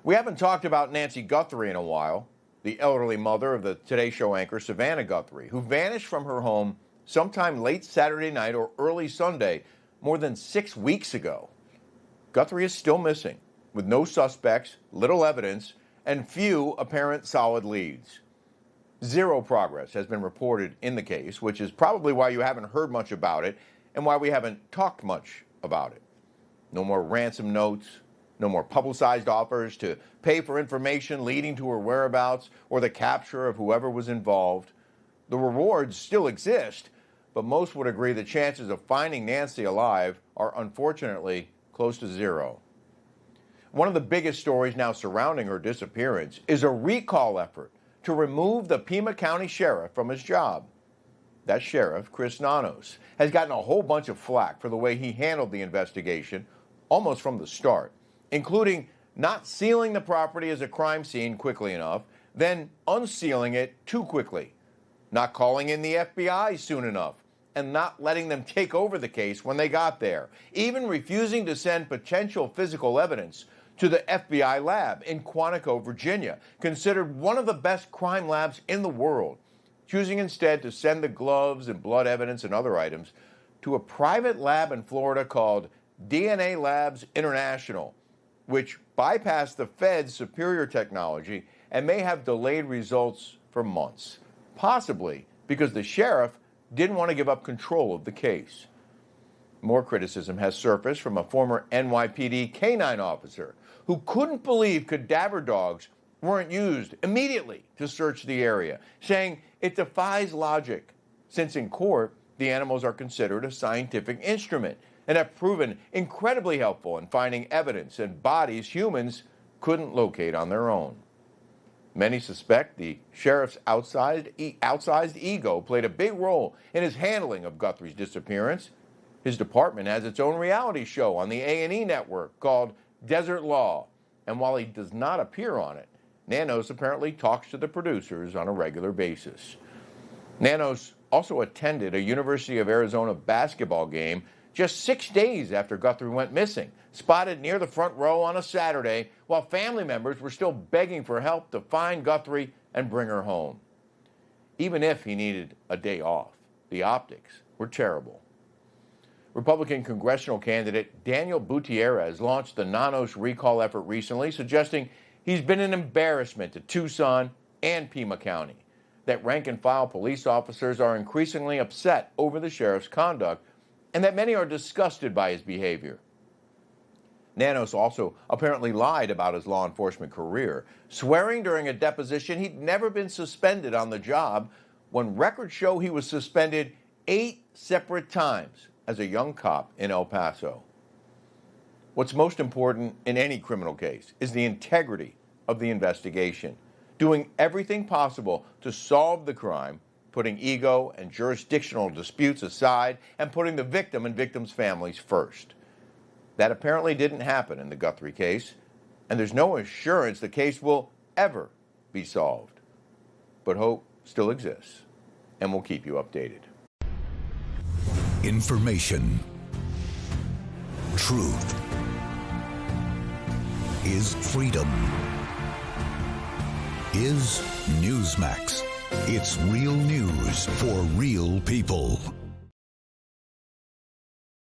We haven't talked about Nancy Guthrie in a while, the elderly mother of the Today Show anchor Savannah Guthrie, who vanished from her home sometime late Saturday night or early Sunday, more than 6 weeks ago. Guthrie is still missing, with no suspects, little evidence, and few apparent solid leads. Zero progress has been reported in the case, which is probably why you haven't heard much about it and why we haven't talked much about it. No more ransom notes, no more publicized offers to pay for information leading to her whereabouts or the capture of whoever was involved. The rewards still exist, but most would agree the chances of finding Nancy alive are unfortunately close to zero. One of the biggest stories now surrounding her disappearance is a recall effort to remove the Pima County Sheriff from his job. That sheriff, Chris Nanos, has gotten a whole bunch of flack for the way he handled the investigation almost from the start, including not sealing the property as a crime scene quickly enough, then unsealing it too quickly, not calling in the FBI soon enough, and not letting them take over the case when they got there, even refusing to send potential physical evidence to the FBI lab in Quantico, Virginia, considered one of the best crime labs in the world, choosing instead to send the gloves and blood evidence and other items to a private lab in Florida called DNA Labs International, which bypassed the Fed's superior technology and may have delayed results for months, possibly because the sheriff didn't want to give up control of the case. More criticism has surfaced from a former NYPD canine officer who couldn't believe cadaver dogs weren't used immediately to search the area, saying it defies logic, since in court, the animals are considered a scientific instrument and have proven incredibly helpful in finding evidence and bodies humans couldn't locate on their own. Many suspect the sheriff's outsized ego played a big role in his handling of Guthrie's disappearance. His department has its own reality show on the A&E network called Desert Law, and while he does not appear on it, Nanos apparently talks to the producers on a regular basis. Nanos also attended a University of Arizona basketball game just 6 days after Guthrie went missing, spotted near the front row on a Saturday while family members were still begging for help to find Guthrie and bring her home. Even if he needed a day off, the optics were terrible. Republican congressional candidate Daniel Gutierrez launched the Nanos recall effort recently, suggesting he's been an embarrassment to Tucson and Pima County, that rank-and-file police officers are increasingly upset over the sheriff's conduct, and that many are disgusted by his behavior. Nanos also apparently lied about his law enforcement career, swearing during a deposition he'd never been suspended on the job, when records show he was suspended 8 separate times as a young cop in El Paso. What's most important in any criminal case is the integrity of the investigation, doing everything possible to solve the crime, putting ego and jurisdictional disputes aside, and putting the victim and victims' families first. That apparently didn't happen in the Guthrie case, and there's no assurance the case will ever be solved. But hope still exists, and we'll keep you updated. Information. Truth is freedom. Is Newsmax. It's real news for real people.